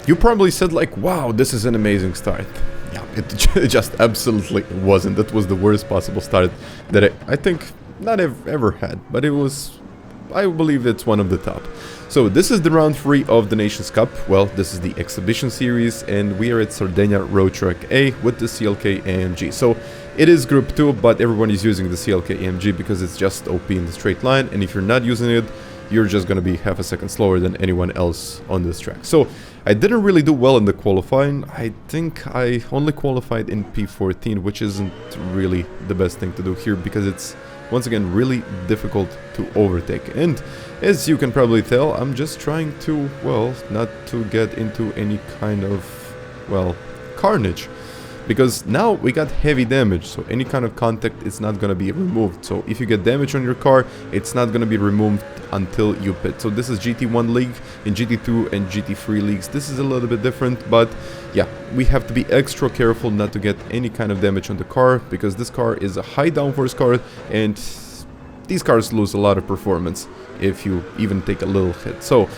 You probably said like, wow, this is an amazing start. Yeah, it just absolutely wasn't. That was the worst possible start that I think not ever had, but it was, I believe it's one of the top. So this is the round 3 of the Nations Cup. Well, this is the exhibition series, and we are at Sardinia Road Track A with the CLK AMG. So it is Group 2, but everyone is using the CLK AMG because it's just OP in the straight line, and if you're not using it, you're just going to be half a second slower than anyone else on this track. So I didn't really do well in the qualifying. I think I only qualified in P14, which isn't really the best thing to do here because it's, once again, really difficult to overtake. And as you can probably tell, I'm just trying to, well, not to get into any kind of, well, carnage. Because now we got heavy damage, so any kind of contact is not going to be removed. So if you get damage on your car, it's not going to be removed until you pit. So this is GT1 league. In GT2 and GT3 leagues, this is a little bit different, but yeah, we have to be extra careful not to get any kind of damage on the car, because this car is a high downforce car, and these cars lose a lot of performance if you even take a little hit. So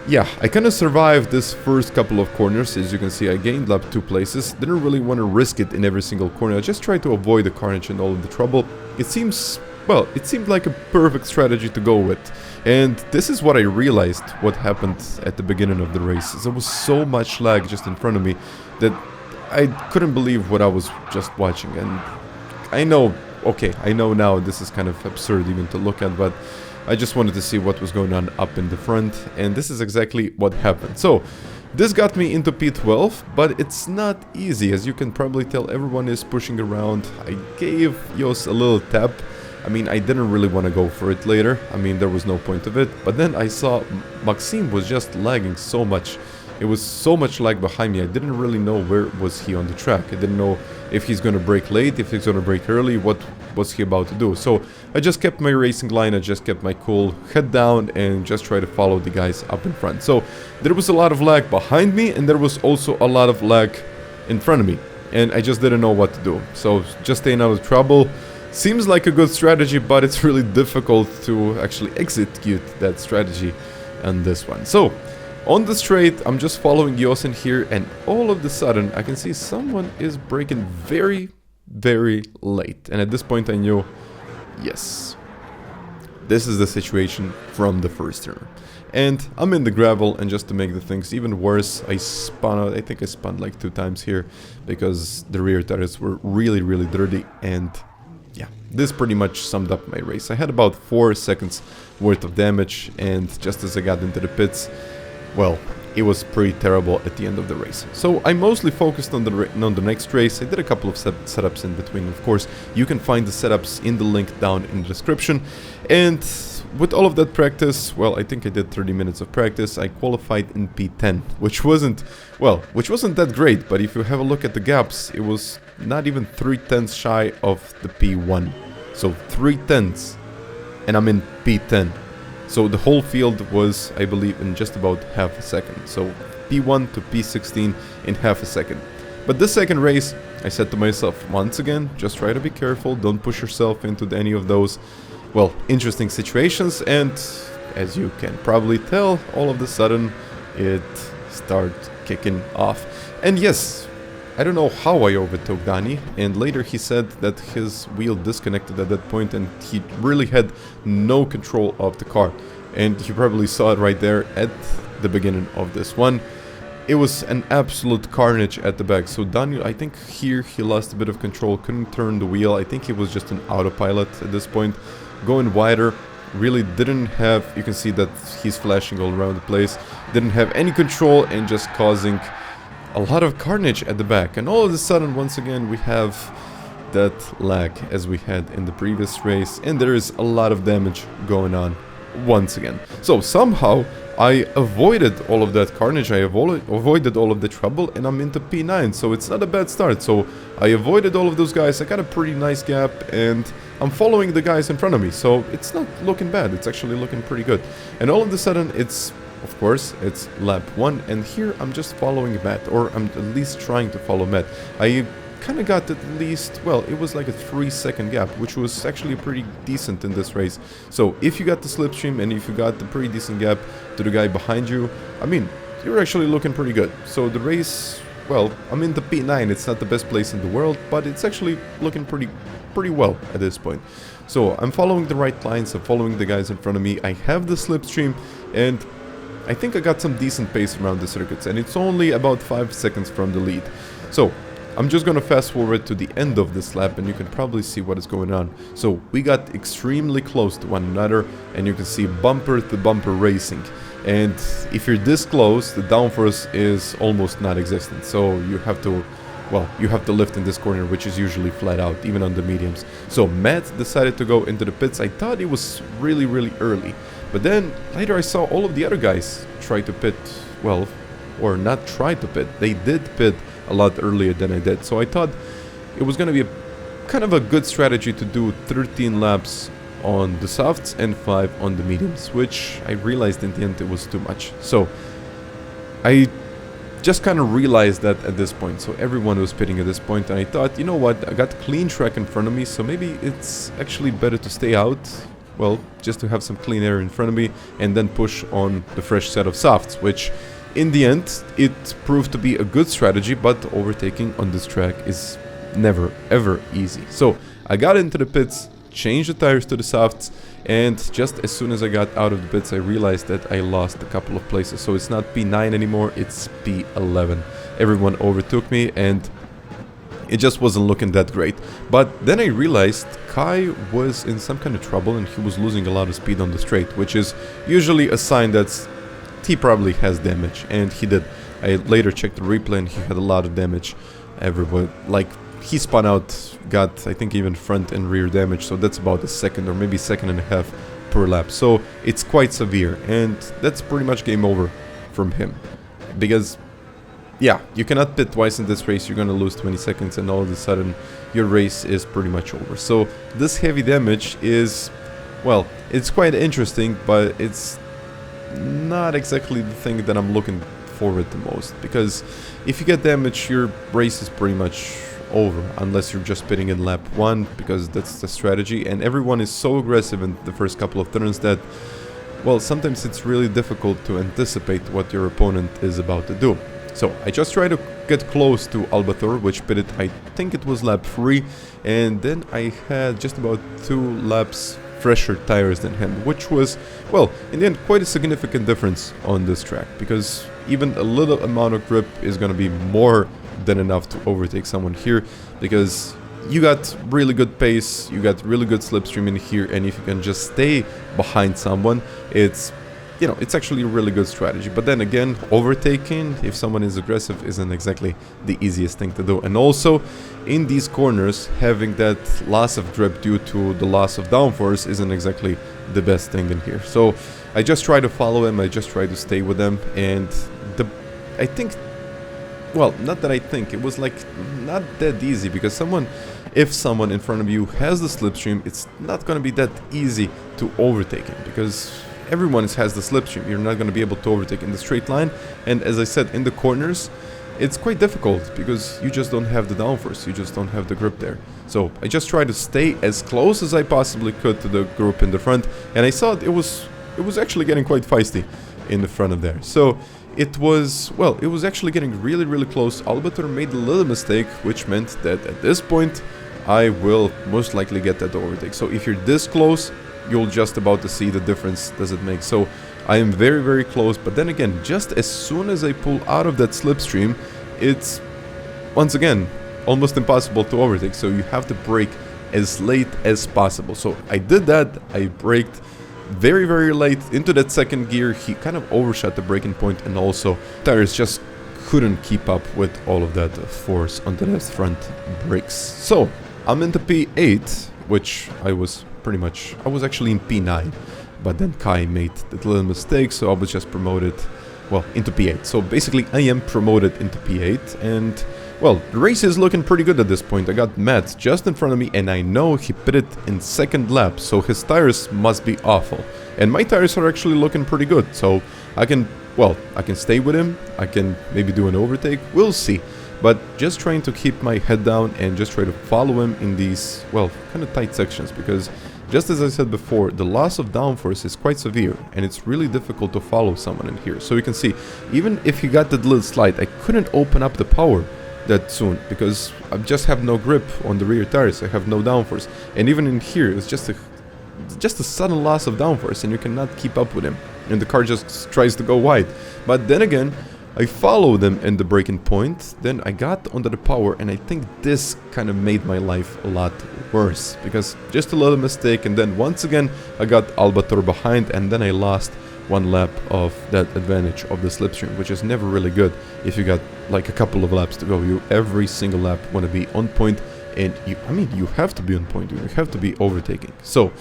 yeah, I kind of survived this first couple of corners. As you can see, I gained lap 2 places. Didn't really want to risk it in every single corner. I just tried to avoid the carnage and all of the trouble. It seems, well, it seemed like a perfect strategy to go with. And this is what I realized what happened at the beginning of the race. There was so much lag just in front of me that I couldn't believe what I was just watching. And I know, okay, I know now this is kind of absurd even to look at, but I just wanted to see what was going on up in the front, and this is exactly what happened. So this got me into P12, but it's not easy. As you can probably tell, everyone is pushing around. I gave Jos a little tap. I mean, I didn't really want to go for it later. I mean, there was no point of it. But then I saw Maxime was just lagging so much. It was so much lag behind me. I didn't really know where was he on the track. I didn't know if he's going to brake late, if he's going to brake early, what was he about to do. So I just kept my racing line, I just kept my cool, head down, and just try to follow the guys up in front. So there was a lot of lag behind me, and there was also a lot of lag in front of me. And I just didn't know what to do. So just staying out of trouble seems like a good strategy, but it's really difficult to actually execute that strategy on this one. So on the straight, I'm just following Yosin here, and all of a sudden I can see someone is braking very, very late. And at this point I knew, yes, this is the situation from the first turn. And I'm in the gravel, and just to make the things even worse, I spun out. I think I spun like 2 times here because the rear tires were really, really dirty. And yeah, this pretty much summed up my race. I had about 4 seconds worth of damage, and just as I got into the pits, well, it was pretty terrible at the end of the race. So I mostly focused on the next race. I did a couple of setups in between. Of course, you can find the setups in the link down in the description. And with all of that practice, well, I think I did 30 minutes of practice. I qualified in P10, which wasn't that great. But if you have a look at the gaps, it was not even 3/10 shy of the P1. So 3/10, and I'm in P10. So the whole field was, I believe, in just about half a second. So P1 to P16 in half a second. But this second race, I said to myself, once again, just try to be careful. Don't push yourself into any of those, well, interesting situations. And as you can probably tell, all of a sudden, it started kicking off. And yes, I don't know how I overtook Dani, and later he said that his wheel disconnected at that point and he really had no control of the car. And you probably saw it right there at the beginning of this one. It was an absolute carnage at the back. So Daniel, I think here he lost a bit of control, couldn't turn the wheel. I think he was just an autopilot at this point, going wider. Really didn't have, you can see that he's flashing all around the place, didn't have any control, and just causing a lot of carnage at the back. And all of a sudden, once again, we have that lag as we had in the previous race, and there is a lot of damage going on once again. So somehow I avoided all of that carnage, I avoided all of the trouble, and I'm into P9, so it's not a bad start. So I avoided all of those guys, I got a pretty nice gap, and I'm following the guys in front of me, so it's not looking bad, it's actually looking pretty good. And all of a sudden, it's, of course, it's lap 1, and here I'm just following Matt, or I'm at least trying to follow Matt. I kind of got at least, well, it was like a 3-second gap, which was actually pretty decent in this race. So if you got the slipstream and if you got the pretty decent gap to the guy behind you, I mean, you're actually looking pretty good. So the race, well, I'm in the P9, it's not the best place in the world, but it's actually looking pretty well at this point. So I'm following the right lines, I'm following the guys in front of me, I have the slipstream, and I think I got some decent pace around the circuits, and it's only about 5 seconds from the lead. So I'm just gonna fast forward to the end of this lap, and you can probably see what is going on. So we got extremely close to one another, and you can see bumper to bumper racing. And if you're this close, the downforce is almost non-existent. So you have to, well, you have to lift in this corner, which is usually flat out, even on the mediums. So Matt decided to go into the pits. I thought it was really early. But then later I saw all of the other guys try to pit, well, or not try to pit. They did pit a lot earlier than I did. So I thought it was going to be kind of a good strategy to do 13 laps on the softs and 5 on the mediums, which I realized in the end it was too much. So I just kind of realized that at this point. So everyone was pitting at this point, and I thought, you know what, I got clean track in front of me, so maybe it's actually better to stay out. Well, just to have some clean air in front of me and then push on the fresh set of softs, which in the end it proved to be a good strategy, but overtaking on this track is never ever easy. So I got into the pits, changed the tires to the softs, and just as soon as I got out of the pits I realized that I lost a couple of places. So it's not P9 anymore, it's P11. Everyone overtook me and it just wasn't looking that great. But then I realized Kai was in some kind of trouble and he was losing a lot of speed on the straight, which is usually a sign that he probably has damage, and he did. I later checked the replay and he had a lot of damage everywhere. Like, he spun out, got I think even front and rear damage, so that's about a second or maybe second and a half per lap. So it's quite severe, and that's pretty much game over from him. Because yeah, you cannot pit twice in this race, you're gonna lose 20 seconds and all of a sudden your race is pretty much over. So this heavy damage is, well, it's quite interesting, but it's not exactly the thing that I'm looking forward to most. Because if you get damage, your race is pretty much over, unless you're just pitting in lap 1, because that's the strategy. And everyone is so aggressive in the first couple of turns that, well, sometimes it's really difficult to anticipate what your opponent is about to do. So I just tried to get close to Albathor, which pitted, I think it was lap 3, and then I had just about 2 laps fresher tires than him, which was, well, in the end quite a significant difference on this track, because even a little amount of grip is going to be more than enough to overtake someone here, because you got really good pace, you got really good slipstream in here, and if you can just stay behind someone, it's, you know, it's actually a really good strategy. But then again, overtaking, if someone is aggressive, isn't exactly the easiest thing to do. And also, in these corners, having that loss of grip due to the loss of downforce isn't exactly the best thing in here. So I just try to follow him, I just try to stay with him, and I think, well, not that I think, it was like not that easy, because if someone in front of you has the slipstream, it's not going to be that easy to overtake him, because everyone has the slipstream. You're not going to be able to overtake in the straight line, and as I said, in the corners it's quite difficult because you just don't have the downforce, you just don't have the grip there. So I just tried to stay as close as I possibly could to the group in the front, and I saw it was actually getting quite feisty in the front of there. So it was actually getting really close. Albator made a little mistake, which meant that at this point I will most likely get that overtake. So if you're this close, you'll just about to see the difference does it make. So I am very close, but then again, just as soon as I pull out of that slipstream, it's once again almost impossible to overtake. So you have to brake as late as possible. So I did that. I braked very late into that second gear. He kind of overshot the braking point, and also tires just couldn't keep up with all of that force onto those front brakes. So I'm into P8, which I was actually in P9, but then Kai made that little mistake, so I was just promoted, well, into P8. So basically I am promoted into P8, and well, the race is looking pretty good at this point. I got Matt just in front of me, and I know he pitted in second lap, so his tires must be awful. And my tires are actually looking pretty good, so I can stay with him, I can maybe do an overtake, we'll see. But just trying to keep my head down and just try to follow him in these, well, kind of tight sections, because just as I said before, the loss of downforce is quite severe, and it's really difficult to follow someone in here. So you can see, even if he got that little slide, I couldn't open up the power that soon, because I just have no grip on the rear tires, I have no downforce. And even in here, it's just a sudden loss of downforce, and you cannot keep up with him, and the car just tries to go wide. But then again, I followed them in the braking point, then I got onto the power, and I think this kind of made my life a lot worse, because just a little mistake, and then once again I got Albator behind, and then I lost one lap of that advantage of the slipstream, which is never really good if you got like a couple of laps to go. You every single lap want to be on point, and you have to be on point, you have to be overtaking. So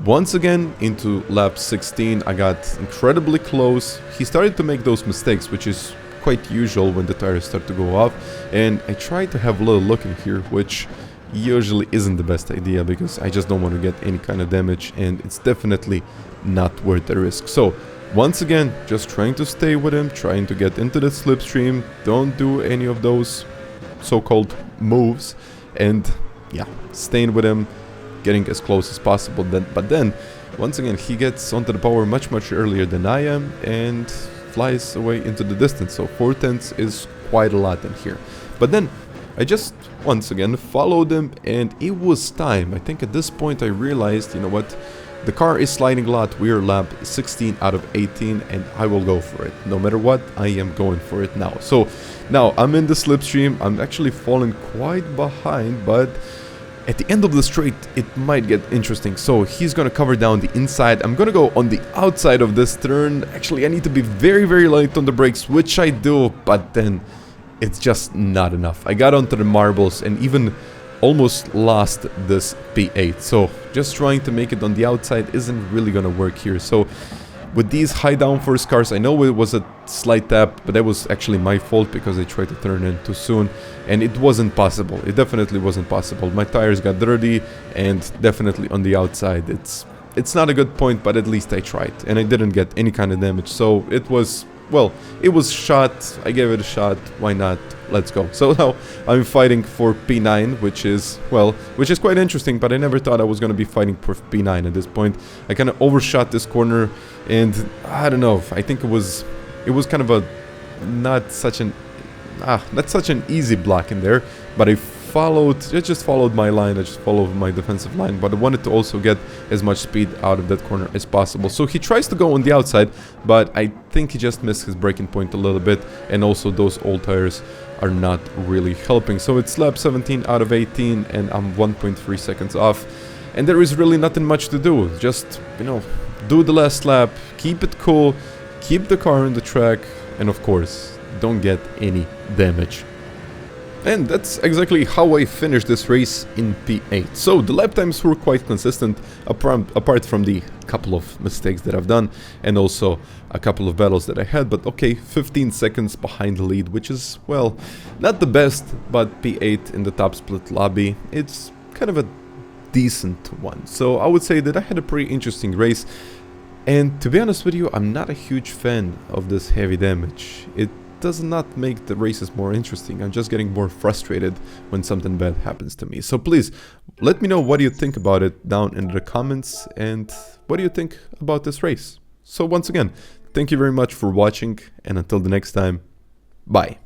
once again, into lap 16, I got incredibly close. He started to make those mistakes, which is quite usual when the tires start to go off. And I tried to have a little look in here, which usually isn't the best idea, because I just don't want to get any kind of damage, and it's definitely not worth the risk. So once again, just trying to stay with him, trying to get into the slipstream, don't do any of those so-called moves, and yeah, staying with him, getting as close as possible. But then once again he gets onto the power much earlier than I am and flies away into the distance. So 4/10 is quite a lot in here. But then I just once again followed him, and it was time. I think at this point I realized, you know what, the car is sliding a lot. We are lap 16 out of 18, and I will go for it. No matter what, I am going for it now. So now I'm in the slipstream. I'm actually falling quite behind, but at the end of the straight, it might get interesting. So he's gonna cover down the inside. I'm gonna go on the outside of this turn. Actually, I need to be very light on the brakes, which I do, but then it's just not enough. I got onto the marbles and even almost lost this P8. So just trying to make it on the outside isn't really gonna work here. So with these high downforce cars, I know it was a slight tap, but that was actually my fault because I tried to turn in too soon, and it wasn't possible. It definitely wasn't possible. My tires got dirty, and definitely on the outside, it's not a good point, but at least I tried, and I didn't get any kind of damage. So it was, well, it was shot. I gave it a shot. Why not? Let's go. So now I'm fighting for P9, which is quite interesting, but I never thought I was going to be fighting for P9 at this point. I kind of overshot this corner, and I don't know, I think it was kind of a not such an easy block in there, but I just followed my line. I just followed my defensive line, but I wanted to also get as much speed out of that corner as possible. So he tries to go on the outside, but I think he just missed his braking point a little bit, and also those old tires are not really helping. So it's lap 17 out of 18, and I'm 1.3 seconds off, and there is really nothing much to do. Just, you know, do the last lap, keep it cool, keep the car on the track, and of course, don't get any damage. And that's exactly how I finished this race in P8. So the lap times were quite consistent, apart from the couple of mistakes that I've done, and also a couple of battles that I had. But okay, 15 seconds behind the lead, which is, well, not the best, but P8 in the top split lobby, it's kind of a decent one. So I would say that I had a pretty interesting race. And to be honest with you, I'm not a huge fan of this heavy damage. It does not make the races more interesting. I'm just getting more frustrated when something bad happens to me. So please, let me know what you think about it down in the comments, and what do you think about this race. So once again, thank you very much for watching, and until the next time, bye.